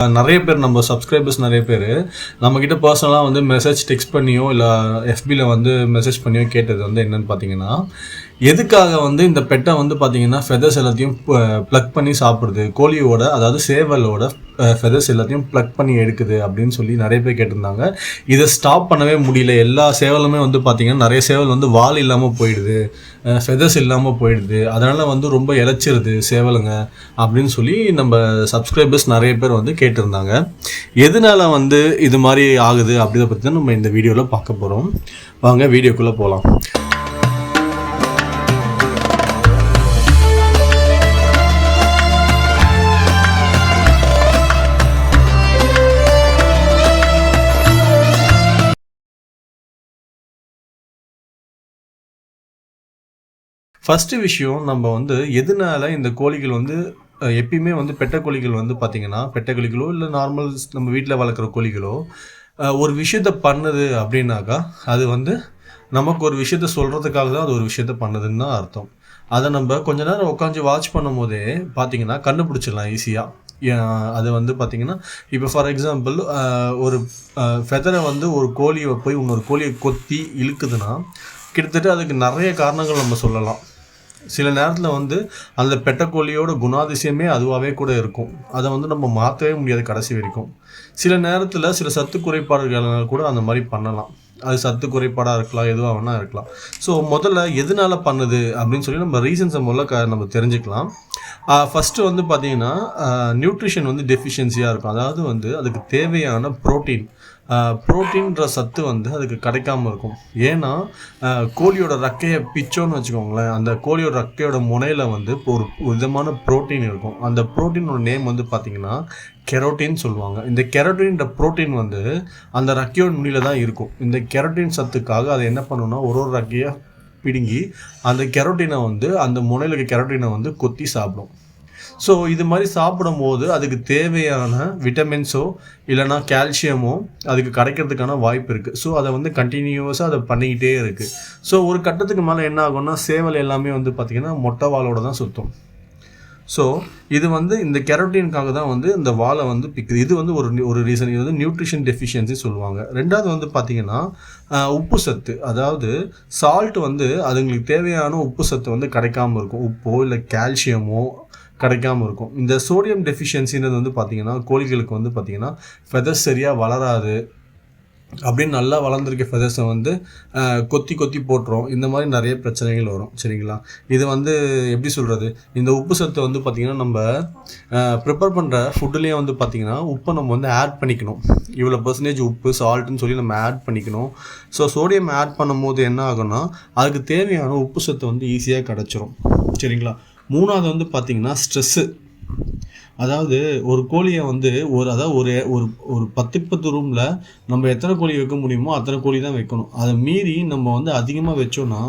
நிறைய பேர் நம்ம சப்ஸ்கிரைபர்ஸ் நிறைய பேர் நம்மக்கிட்ட பர்சனலாக வந்து மெசேஜ் டெக்ஸ்ட் பண்ணியோ இல்லை எஃபியில் வந்து மெசேஜ் பண்ணியோ கேட்டது வந்து என்னென்னு பார்த்தீங்கன்னா, எதுக்காக வந்து இந்த பெட்டை வந்து பார்த்தீங்கன்னா ஃபெதர்ஸ் எல்லாத்தையும் ப்ளக் பண்ணி சாப்பிடுது, கோழியோட அதாவது சேவலோட ஃபெதர்ஸ் எல்லாத்தையும் ப்ளக் பண்ணி எடுக்குது அப்படின்னு சொல்லி நிறைய பேர் கேட்டிருந்தாங்க. இதை ஸ்டாப் பண்ணவே முடியல. எல்லா சேவலுமே வந்து பார்த்தீங்கன்னா நிறைய சேவல் வந்து வால் இல்லாமல் போயிடுது, ஃபெதர்ஸ் இல்லாமல் போயிடுது, அதனால் வந்து ரொம்ப இழைச்சிருது சேவலுங்க அப்படின்னு சொல்லி நம்ம சப்ஸ்கிரைபர்ஸ் நிறைய பேர் வந்து கேட்டிருந்தாங்க. எதனால வந்து இது மாதிரி ஆகுது அப்படிதை பற்றி தான் நம்ம இந்த வீடியோவில் பார்க்க போகிறோம். வாங்க வீடியோக்குள்ளே போகலாம். ஃபஸ்ட்டு விஷயம், நம்ம வந்து எதனால இந்த கோழிகள் வந்து எப்பயுமே வந்து பெட்டை கோழிகள் வந்து பார்த்திங்கன்னா, பெட்டை கோழிகளோ இல்லை நார்மல் நம்ம வீட்டில் வளர்க்குற கோழிகளோ ஒரு விஷயத்த பண்ணுது அப்படின்னாக்கா, அது வந்து நமக்கு ஒரு விஷயத்த சொல்கிறதுக்காக தான் அது ஒரு விஷயத்த பண்ணுதுன்னு தான் அர்த்தம். அதை நம்ம கொஞ்ச நேரம் உட்காந்து வாட்ச் பண்ணும் போதே பார்த்திங்கன்னா கண்டுபிடிச்சிடலாம் ஈஸியாக. அது வந்து பார்த்திங்கன்னா, இப்போ ஃபார் எக்ஸாம்பிள் ஒரு ஃபெதரை வந்து ஒரு கோழியை போய் இன்னொரு கோழியை கொத்தி இழுக்குதுன்னா, கிட்டத்தட்ட அதுக்கு நிறைய காரணங்கள் நம்ம சொல்லலாம். சில நேரத்தில் வந்து அந்த பெட்டைக்கோழியோட குணாதிசயமே அதுவாகவே கூட இருக்கும். அதை வந்து நம்ம மாற்றவே முடியாது கடைசி வரைக்கும். சில நேரத்தில் சில சத்து குறைபாடுகள் கூட அந்த மாதிரி பண்ணலாம். அது சத்து குறைபாடாக இருக்கலாம், எதுவாக வேணா இருக்கலாம். ஸோ முதல்ல எதனால பண்ணுது அப்படின்னு சொல்லி நம்ம ரீசன்ஸை முதல்ல நம்ம தெரிஞ்சுக்கலாம். ஃபஸ்ட்டு வந்து பார்த்திங்கன்னா, நியூட்ரிஷன் வந்து டெஃபிஷியன்சியாக இருக்கும். அதாவது வந்து அதுக்கு தேவையான ப்ரோட்டீன்ற சத்து வந்து அதுக்கு கிடைக்காமல் இருக்கும். ஏன்னா கோழியோட ரெக்கையை பிச்சோன்னு வச்சுக்கோங்களேன், அந்த கோழியோட ரெக்கையோட முனையில் வந்து ஒரு விதமான ப்ரோட்டீன் இருக்கும். அந்த ப்ரோட்டீனோட நேம் வந்து பார்த்திங்கன்னா கெரோட்டின் சொல்லுவாங்க. இந்த கெரோட்டின்ற ப்ரோட்டீன் வந்து அந்த ரெக்கையோட நுனியில் தான் இருக்கும். இந்த கெரோட்டின் சத்துக்காக அதை என்ன பண்ணணும்னா, ஒரு ரெக்கையை பிடுங்கி அந்த கெரோட்டினை வந்து அந்த முனையில் இருக்க கெரோட்டினை வந்து கொத்தி சாப்பிடும். ஸோ இது மாதிரி சாப்பிடும்போது அதுக்கு தேவையான விட்டமின்ஸோ இல்லைனா கால்சியமோ அதுக்கு கிடைக்கிறதுக்கான வாய்ப்பு இருக்குது. ஸோ அதை வந்து கண்டினியூவஸாக அதை பண்ணிக்கிட்டே இருக்குது. ஸோ ஒரு கட்டத்துக்கு மேலே என்ன ஆகும்னா, சேவல் எல்லாமே வந்து பார்த்திங்கன்னா மொட்டை வாலோடு தான் சுற்றும். ஸோ இது வந்து இந்த கெரோட்டினுக்காக தான் வந்து இந்த வாலை வந்து பிக்குது. இது வந்து ஒரு ரீசன். இது வந்து நியூட்ரிஷன் டெஃபிஷியன்சி சொல்லுவாங்க. ரெண்டாவது வந்து பார்த்திங்கன்னா உப்பு சத்து, அதாவது சால்ட் வந்து அதுங்களுக்கு தேவையான உப்பு சத்து வந்து கிடைக்காமல் இருக்கும். உப்போ இல்லை கால்சியமோ கிடைக்காமல் இருக்கும். இந்த சோடியம் டெஃபிஷியன்சின்றது வந்து பார்த்திங்கன்னா கோழிகளுக்கு வந்து பார்த்திங்கன்னா ஃபெதர்ஸ் சரியாக வளராது அப்படின்னு நல்லா வளர்ந்துருக்க ஃபெதர்ஸை வந்து கொத்தி போட்டுரும். இந்த மாதிரி நிறைய பிரச்சனைகள் வரும். சரிங்களா? இது வந்து எப்படி சொல்கிறது, இந்த உப்பு சத்தை வந்து பார்த்திங்கன்னா நம்ம ப்ரிப்பேர் பண்ணுற ஃபுட்டுலேயே வந்து பார்த்திங்கன்னா உப்பை நம்ம வந்து ஆட் பண்ணிக்கணும். இவ்வளோ பர்சன்டேஜ் உப்பு சால்ட்டுன்னு சொல்லி நம்ம ஆட் பண்ணிக்கணும். ஸோ சோடியம் ஆட் பண்ணும் போது என்ன ஆகும்னா, அதுக்கு தேவையான உப்பு சத்தை வந்து ஈஸியாக கிடச்சிரும். சரிங்களா? மூணாவது வந்து பார்த்திங்கன்னா ஸ்ட்ரெஸ்ஸு. அதாவது ஒரு கோழியை வந்து ஒரு 10 ரூமில் நம்ம எத்தனை கோழி வைக்க முடியுமோ அத்தனை கோழி தான் வைக்கணும். அதை மீறி நம்ம வந்து அதிகமாக வச்சோன்னா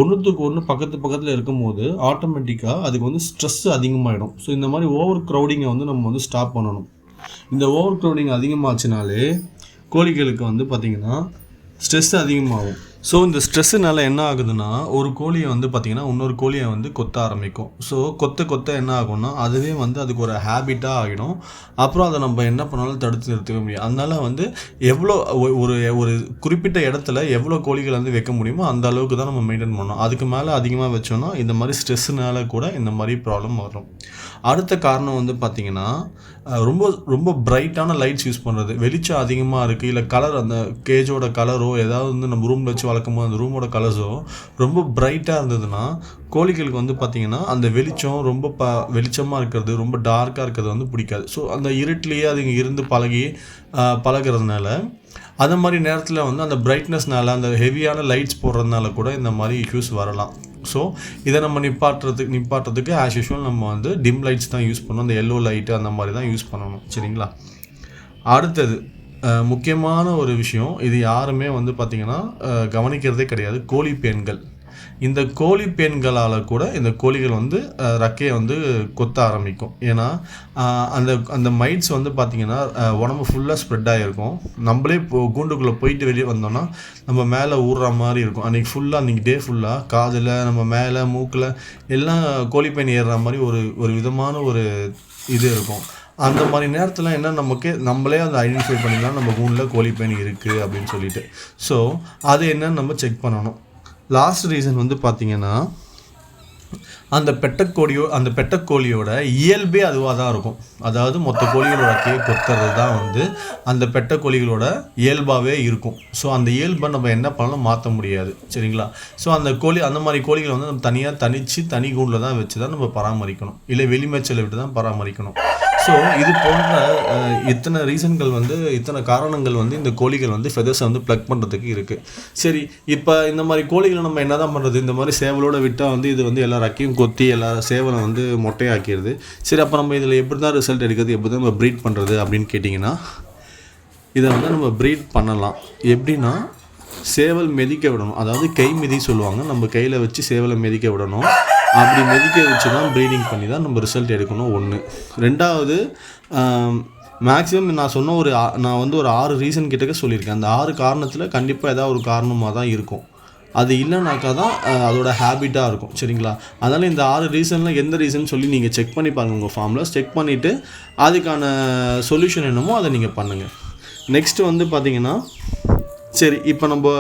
ஒன்றுத்துக்கு ஒன்று பக்கத்தில் இருக்கும்போது ஆட்டோமேட்டிக்காக அதுக்கு வந்து ஸ்ட்ரெஸ் அதிகமாகிடும். ஸோ இந்த மாதிரி ஓவர் க்ரௌடிங்கை வந்து நம்ம வந்து ஸ்டாப் பண்ணணும். இந்த ஓவர் க்ரௌடிங் அதிகமாச்சுனாலே கோழிகளுக்கு வந்து பார்த்திங்கன்னா ஸ்ட்ரெஸ் அதிகமாகும். ஸோ இந்த ஸ்ட்ரெஸ்ஸுனால என்ன ஆகுதுன்னா, ஒரு கோழியை வந்து பார்த்திங்கன்னா இன்னொரு கோழியை வந்து கொத்த ஆரம்பிக்கும். ஸோ கொத்த என்ன ஆகும்னா, அதுவே வந்து அதுக்கு ஒரு ஹேபிட்டாக ஆகிடும். அப்புறம் அதை நம்ம என்ன பண்ணாலும் தடுத்து நிறுத்தவே முடியும். அதனால் வந்து எவ்வளோ ஒரு குறிப்பிட்ட இடத்துல எவ்வளோ கோழிகள் வந்து வைக்க முடியுமோ அந்த அளவுக்கு தான் நம்ம மெயின்டைன் பண்ணணும். அதுக்கு மேலே அதிகமாக வச்சோன்னா இந்த மாதிரி ஸ்ட்ரெஸ்ஸுனால கூட இந்த மாதிரி ப்ராப்ளம் வரும். அடுத்த காரணம் வந்து பார்த்திங்கன்னா, ரொம்ப ரொம்ப பிரைட்டான லைட்ஸ் யூஸ் பண்ணுறது. வெளிச்சம் அதிகமாக இருக்குது, இல்லை கலர் அந்த கேஜோட கலரோ ஏதாவது வந்து நம்ம ரூமில் வச்சு வளர்க்கும் போது அந்த ரூமோட கலர்ஸோ ரொம்ப பிரைட்டாக இருந்ததுன்னா கோழிகளுக்கு வந்து பார்த்திங்கன்னா அந்த வெளிச்சம் ரொம்ப வெளிச்சமாக இருக்கிறது, ரொம்ப டார்க்காக இருக்கிறது வந்து பிடிக்காது. ஸோ அந்த இருட்டிலேயே அதுங்க இருந்து பழகிறதுனால அந்த மாதிரி நேரத்தில் வந்து அந்த பிரைட்னஸ்னால அந்த ஹெவியான லைட்ஸ் போடுறதுனால கூட இந்த மாதிரி இஷ்யூஸ் வரலாம். ஸோ இதை நம்ம நிப்பாட்டுறதுக்கு ஆஸ் யூஷுவல் நம்ம வந்து டிம் லைட்ஸ் தான் யூஸ் பண்ணணும். அந்த எல்லோ லைட்டு அந்த மாதிரி தான் யூஸ் பண்ணணும். சரிங்களா? அடுத்தது முக்கியமான ஒரு விஷயம், இது யாருமே வந்து பார்த்திங்கன்னா கவனிக்கிறதே கிடையாது, கோழி பேன்கள். இந்த கோழி பேன்களால் கூட இந்த கோழிகள் வந்து ரெக்கையை வந்து கொத்த ஆரம்பிக்கும். ஏன்னா அந்த மைட்ஸ் வந்து பார்த்திங்கன்னா உடம்பு ஃபுல்லாக ஸ்ப்ரெட் ஆகிருக்கும். நம்மளே கூண்டுக்குள்ளே போயிட்டு வெளியே வந்தோம்னா நம்ம மேலே ஊறுற மாதிரி இருக்கும். அன்றைக்கி டே ஃபுல்லாக காதில் நம்ம மேலே மூக்கில் எல்லாம் கோழி பேன் ஏறுற மாதிரி ஒரு விதமான ஒரு இது இருக்கும். அந்த மாதிரி நேரத்தில் என்ன நம்மளே அதை ஐடென்டிஃபை பண்ணிக்கலாம் நம்ம கூண்டில் கோழிப்பேன் இருக்குது அப்படின்னு சொல்லிட்டு. ஸோ அது என்னன்னு நம்ம செக் பண்ணணும். லாஸ்ட் ரீசன் வந்து பார்த்திங்கன்னா, அந்த பெட்டக்கோழியோட இயல்பே அதுவாக தான் இருக்கும். அதாவது மொத்த கோழிகளோட கொத்துறது தான் வந்து அந்த பெட்டக்கோழிகளோட இயல்பாகவே இருக்கும். ஸோ அந்த இயல்பை நம்ம என்ன பண்ணலாம், மாற்ற முடியாது. சரிங்களா? ஸோ அந்த மாதிரி கோழிகளை வந்து நம்ம தனி கூண்டில் தான் வச்சு தான் நம்ம பராமரிக்கணும், இல்லை வெளிமேச்சலை விட்டு தான் பராமரிக்கணும். ஸோ இது போன்ற இத்தனை ரீசன்கள் வந்து, இத்தனை காரணங்கள் வந்து இந்த கோழிகள் வந்து ஃபெதர்ஸை வந்து ப்ளக் பண்ணுறதுக்கு இருக்குது. சரி, இப்போ இந்த மாதிரி கோழிகளை நம்ம என்ன தான் பண்ணுறது? இந்த மாதிரி சேவலோடு விட்டால் வந்து இது வந்து எல்லா ரக்கையும் கொத்தி எல்லா சேவலை வந்து மொட்டையாக்கிடுது. சரி, அப்போ நம்ம இதில் எப்படி தான் ரிசல்ட் எடுக்கிறது, எப்படி தான் நம்ம ப்ரீட் பண்ணுறது அப்படின்னு கேட்டிங்கன்னா, இதை வந்து நம்ம ப்ரீட் பண்ணலாம். எப்படின்னா, சேவல் மிதிக்க விடணும். அதாவது கை மிதி சொல்லுவாங்க. நம்ம கையில் வச்சு சேவலை மிதிக்க விடணும். அப்படி மிதிக்க வச்சு தான் ப்ரீடிங் பண்ணி தான் நம்ம ரிசல்ட் எடுக்கணும். 1. 2வது, மேக்ஸிமம் நான் வந்து ஒரு 6 ரீசன் கிட்டக்க சொல்லியிருக்கேன். அந்த 6 காரணத்தில் கண்டிப்பாக ஏதாவது ஒரு காரணமாக தான் இருக்கும். அது இல்லைனாக்கா தான் அதோட ஹேபிட்டாக இருக்கும். சரிங்களா? அதனால் இந்த 6 ரீசனில் எந்த ரீசன் சொல்லி நீங்கள் செக் பண்ணி பாருங்கள். உங்கள் ஃபார்மில் செக் பண்ணிவிட்டு அதுக்கான சொல்யூஷன் என்னமோ அதை நீங்கள் பண்ணுங்கள். நெக்ஸ்ட்டு வந்து பார்த்திங்கன்னா, சரி, இப்போ நம்ம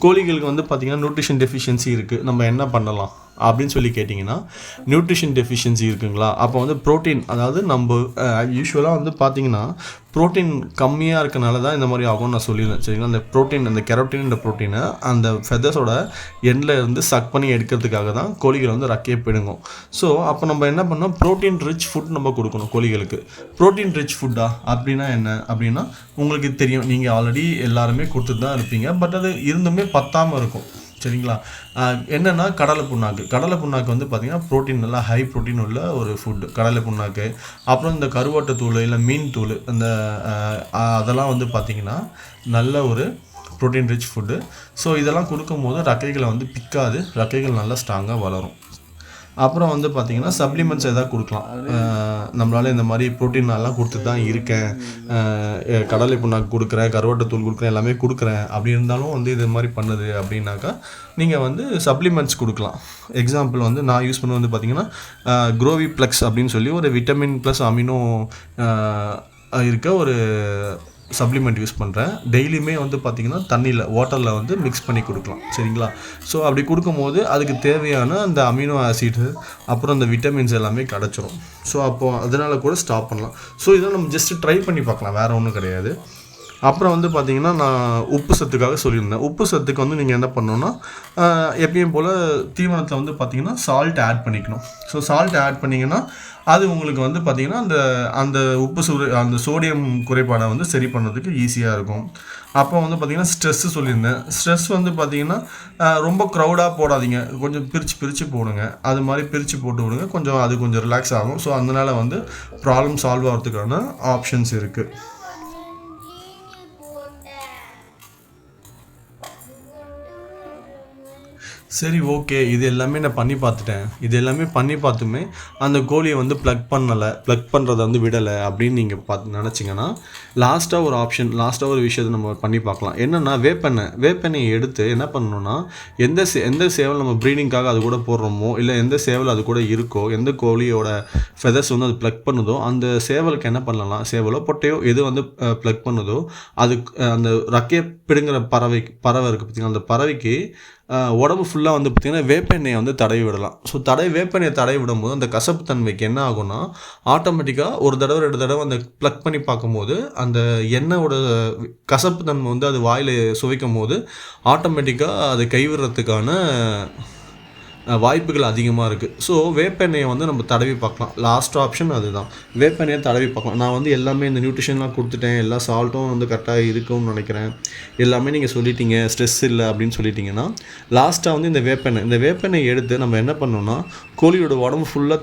கோழிகளுக்கு வந்து பார்த்திங்கன்னா நியூட்ரிஷன் டெஃபிஷியன்சி இருக்குது, நம்ம என்ன பண்ணலாம் அப்படின்னு சொல்லி கேட்டிங்கன்னா, நியூட்ரிஷன் டெஃபிஷியன்சி இருக்குங்களா? அப்போ வந்து ப்ரோட்டீன், அதாவது நம்ம யூஸ்வலாக வந்து பார்த்திங்கன்னா ப்ரோட்டீன் கம்மியாக இருக்கனால தான் இந்த மாதிரி ஆகும்னு நான் சொல்லிடுறேன். சரிங்களா? அந்த ப்ரோட்டீன், அந்த கெரோட்டின்ற ப்ரோட்டீனை அந்த ஃபெதர்ஸோட எண்டில் இருந்து சக் பண்ணி எடுக்கிறதுக்காக தான் கோழிகள் வந்து ரக்கையை பிடுங்கும். ஸோ அப்போ நம்ம என்ன பண்ணோம், ப்ரோட்டீன் ரிச் ஃபுட் நம்ம கொடுக்கணும் கோழிகளுக்கு. ப்ரோட்டீன் ரிச் ஃபுட்டா அப்படின்னா என்ன அப்படின்னா, உங்களுக்கு தெரியும், நீங்கள் ஆல்ரெடி எல்லாருமே கொடுத்துட்டு தான் இருப்பீங்க. பட் அது இருந்துமே பத்தாமல் இருக்கும். சரிங்களா? என்னென்னா கடலை புண்ணாக்கு வந்து பார்த்திங்கன்னா ப்ரோட்டீன், நல்லா ஹை ப்ரோட்டீன் உள்ள ஒரு ஃபுட்டு கடலை புண்ணாக்கு. அப்புறம் இந்த கருவாட்டு தூள், இல்லை மீன் தூள், அதெல்லாம் வந்து பார்த்திங்கன்னா நல்ல ஒரு ப்ரோட்டீன் ரிச் ஃபுட்டு. ஸோ இதெல்லாம் கொடுக்கும்போது ரக்கைகளை வந்து பிக்காது, ரக்கைகள் நல்லா ஸ்ட்ராங்காக வளரும். அப்புறம் வந்து பார்த்திங்கன்னா சப்ளிமெண்ட்ஸ் எதாவது கொடுக்கலாம். நம்மளால் இந்த மாதிரி ப்ரோட்டீன் நல்லா கொடுத்துட்டு தான் இருக்கேன், கடலை புண்ணாக்கு கொடுக்குறேன், கருவாட்டு தூள் கொடுக்குறேன், எல்லாமே கொடுக்குறேன், அப்படி இருந்தாலும் வந்து இது மாதிரி பண்ணுது அப்படின்னாக்கா நீங்கள் வந்து சப்ளிமெண்ட்ஸ் கொடுக்கலாம். எக்ஸாம்பிள் வந்து நான் யூஸ் பண்ண வந்து பார்த்திங்கன்னா க்ரோவி ப்ளக்ஸ் அப்படின்னு சொல்லி ஒரு விட்டமின் ப்ளஸ் அமினோ இருக்க ஒரு சப்ளிமெண்ட் யூஸ் பண்ணுறேன். டெய்லியுமே வந்து பார்த்திங்கன்னா வாட்டரில் வந்து மிக்ஸ் பண்ணி கொடுக்கலாம். சரிங்களா? ஸோ அப்படி கொடுக்கும்போது அதுக்கு தேவையான அந்த அமினோ ஆசிடு அப்புறம் அந்த விட்டமின்ஸ் எல்லாமே கிடச்சிரும். ஸோ அப்போது அதனால் கூட ஸ்டாப் பண்ணலாம். ஸோ இதெல்லாம் நம்ம ஜஸ்ட்டு ட்ரை பண்ணி பார்க்கலாம், வேறு ஒன்றும் கிடையாது. அப்புறம் வந்து பார்த்திங்கன்னா, நான் உப்பு சத்துக்காக சொல்லியிருந்தேன். உப்பு சத்துக்கு வந்து நீங்கள் என்ன பண்ணணுன்னா, எப்பயும் போல் தீவனத்தில் வந்து பார்த்திங்கன்னா சால்ட் ஆட் பண்ணிக்கணும். ஸோ சால்ட் ஆட் பண்ணிங்கன்னா அது உங்களுக்கு வந்து பார்த்திங்கன்னா அந்த அந்த சோடியம் குறைபாடை வந்து சரி பண்ணுறதுக்கு ஈஸியாக இருக்கும். அப்போ வந்து பார்த்திங்கன்னா ஸ்ட்ரெஸ்ஸு சொல்லியிருந்தேன். ஸ்ட்ரெஸ் வந்து பார்த்திங்கன்னா ரொம்ப க்ரௌடாக போடாதீங்க, கொஞ்சம் பிரித்து போடுங்க. அது மாதிரி பிரித்து போட்டு விடுங்க, கொஞ்சம் ரிலாக்ஸ் ஆகும். ஸோ அதனால் வந்து ப்ராப்ளம் சால்வ் ஆகிறதுக்கான ஆப்ஷன்ஸ் இருக்குது. சரி, ஓகே, இது எல்லாமே நான் பண்ணி பார்த்துட்டேன். இது எல்லாமே பண்ணி பார்த்துமே அந்த கோழியை வந்து ப்ளக் பண்ணுறதை வந்து விடலை அப்படின்னு நீங்கள் நினச்சிங்கன்னா, லாஸ்ட்டாக ஒரு விஷயத்தை நம்ம பண்ணி பார்க்கலாம். என்னென்னா, வேப்பெண்ணெயை எடுத்து என்ன பண்ணணுன்னா, எந்த சேவல் நம்ம ப்ரீடிங்காக அது கூட போடுறோமோ, இல்லை எந்த சேவல் அது கூட இருக்கோ, எந்த கோழியோட ஃபெதர்ஸ் வந்து அது ப்ளக் பண்ணுதோ, அந்த சேவலுக்கு என்ன பண்ணலாம், சேவலோ பொட்டையோ எது வந்து ப்ளக் பண்ணுதோ, அதுக்கு அந்த ரக்கையை பிடுங்குற பறவை இருக்குது பார்த்திங்கன்னா, அந்த பறவைக்கு உடம்பு ஃபுல்லாக வந்து பார்த்திங்கன்னா வேப்பெண்ணெயை வந்து தடவி விடலாம். ஸோ வேப்பெண்ணெயை தடவி விடும்போது அந்த கசப்பு தன்மைக்கு என்ன ஆகும்னா, ஆட்டோமேட்டிக்காக ஒரு தடவை 2 தடவை அந்த ப்ளக் பண்ணி பார்க்கும்போது அந்த எண்ணெயோட கசப்பு தன்மை வந்து அது வாயில் சுவைக்கும் போது ஆட்டோமேட்டிக்காக அதை கைவிடுறதுக்கான வாய்ப்புகள் அதிகமாக இருக்குது. ஸோ வேப்பெண்ணெயை வந்து நம்ம தடவி பார்க்கலாம். லாஸ்ட் ஆப்ஷன் அதுதான், வேப்பெண்ணெயை தடவி பார்க்கலாம். நான் வந்து எல்லாமே இந்த நியூட்ரிஷன்லாம் கொடுத்துட்டேன், எல்லா சால்ட்டும் வந்து கரெக்டாக இருக்கும்னு நினைக்கிறேன், எல்லாமே நீங்கள் சொல்லிட்டீங்க, ஸ்ட்ரெஸ் இல்லை அப்படின்னு சொல்லிட்டிங்கன்னா, லாஸ்ட்டாக வந்து இந்த வேப்பெண்ணெய் எடுத்து நம்ம என்ன பண்ணணும்னா, கோழியோட உடம்பு ஃபுல்லாக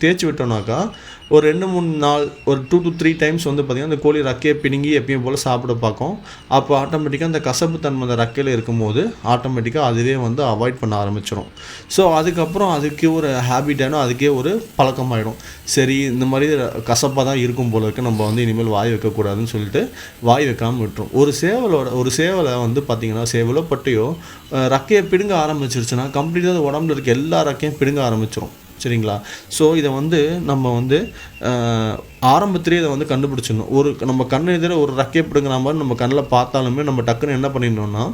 தேய்ச்சி விட்டோம்னாக்கா ஒரு 2-3 நாள், ஒரு 2 to 3 டைம்ஸ் வந்து பார்த்திங்கன்னா அந்த கோழி ரக்கையை பிடுங்கி எப்பயும் போல் சாப்பிட பார்க்கும். அப்போ ஆட்டோமேட்டிக்காக அந்த கசப்பு தன்மை அந்த ரக்கையில் இருக்கும்போது ஆட்டோமேட்டிக்காக அதுவே வந்து அவாய்ட் பண்ண ஆரம்பிச்சிடும். ஸோ அதுக்கப்புறம் அதுக்கே ஒரு ஹேபிட்டானோ, அதுக்கே ஒரு பழக்கமாயிடும். சரி, இந்த மாதிரி கசப்பாக தான் இருக்கும் போல இருக்குது, நம்ம வந்து இனிமேல் வாய் வைக்கக்கூடாதுன்னு சொல்லிட்டு வாய் வைக்காமல் விட்டுரும். ஒரு சேவலை வந்து பார்த்திங்கன்னா, சேவலோ பட்டையோ ரக்கையை பிடுங்க ஆரம்பிச்சிருச்சுன்னா கம்ப்ளீட்டாக உடம்புல இருக்க எல்லா ரக்கையும் பிடுங்க ஆரம்பிச்சிடும். சரிங்களா? ஸோ இதை வந்து நம்ம வந்து ஆரம்பத்திலேயே இதை வந்து கண்டுபிடிச்சிடணும். நம்ம கண் எதிர ஒரு ரெக்கையை பிடுங்குற மாதிரி நம்ம கண்ணில் பார்த்தாலுமே நம்ம டக்குன்னு என்ன பண்ணிடணும்னா,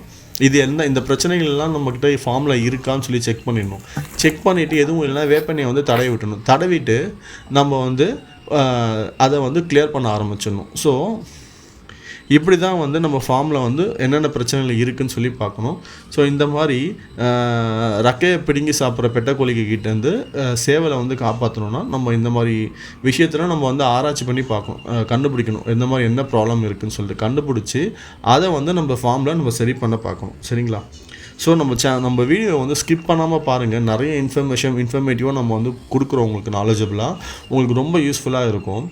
இது இந்த பிரச்சனைகள்லாம் நம்மக்கிட்ட ஃபார்மில் இருக்கான்னு சொல்லி செக் பண்ணிடணும். செக் பண்ணிவிட்டு எதுவும் இல்லைன்னா வேப்பெண்ணெயை வந்து தடவி விட்டணும். தடவிட்டு நம்ம வந்து அதை வந்து கிளியர் பண்ண ஆரம்பிச்சிடணும். ஸோ இப்படி தான் வந்து நம்ம ஃபார்மில் வந்து என்னென்ன பிரச்சனைகள் இருக்குதுன்னு சொல்லி பார்க்கணும். ஸோ இந்த மாதிரி ரெக்கையை பிடுங்கி சாப்பிட்ற பெட்டைக்கோழிகிட்டேருந்து சேவலை வந்து காப்பாற்றணுன்னா நம்ம இந்த மாதிரி விஷயத்தில் நம்ம வந்து ஆராய்ச்சி பண்ணி பார்க்கணும், கண்டுபிடிக்கணும் இந்த மாதிரி என்ன ப்ராப்ளம் இருக்குதுன்னு சொல்லிட்டு கண்டுபிடிச்சி அதை வந்து நம்ம ஃபார்மில் நம்ம சரி பண்ண பார்க்கணும். சரிங்களா? ஸோ நம்ம வீடியோ வந்து ஸ்கிப் பண்ணாமல் பாருங்கள். நிறைய இன்ஃபர்மேட்டிவாக நம்ம வந்து கொடுக்குறோம் உங்களுக்கு, நாலேஜபிளாக உங்களுக்கு ரொம்ப யூஸ்ஃபுல்லாக இருக்கும்.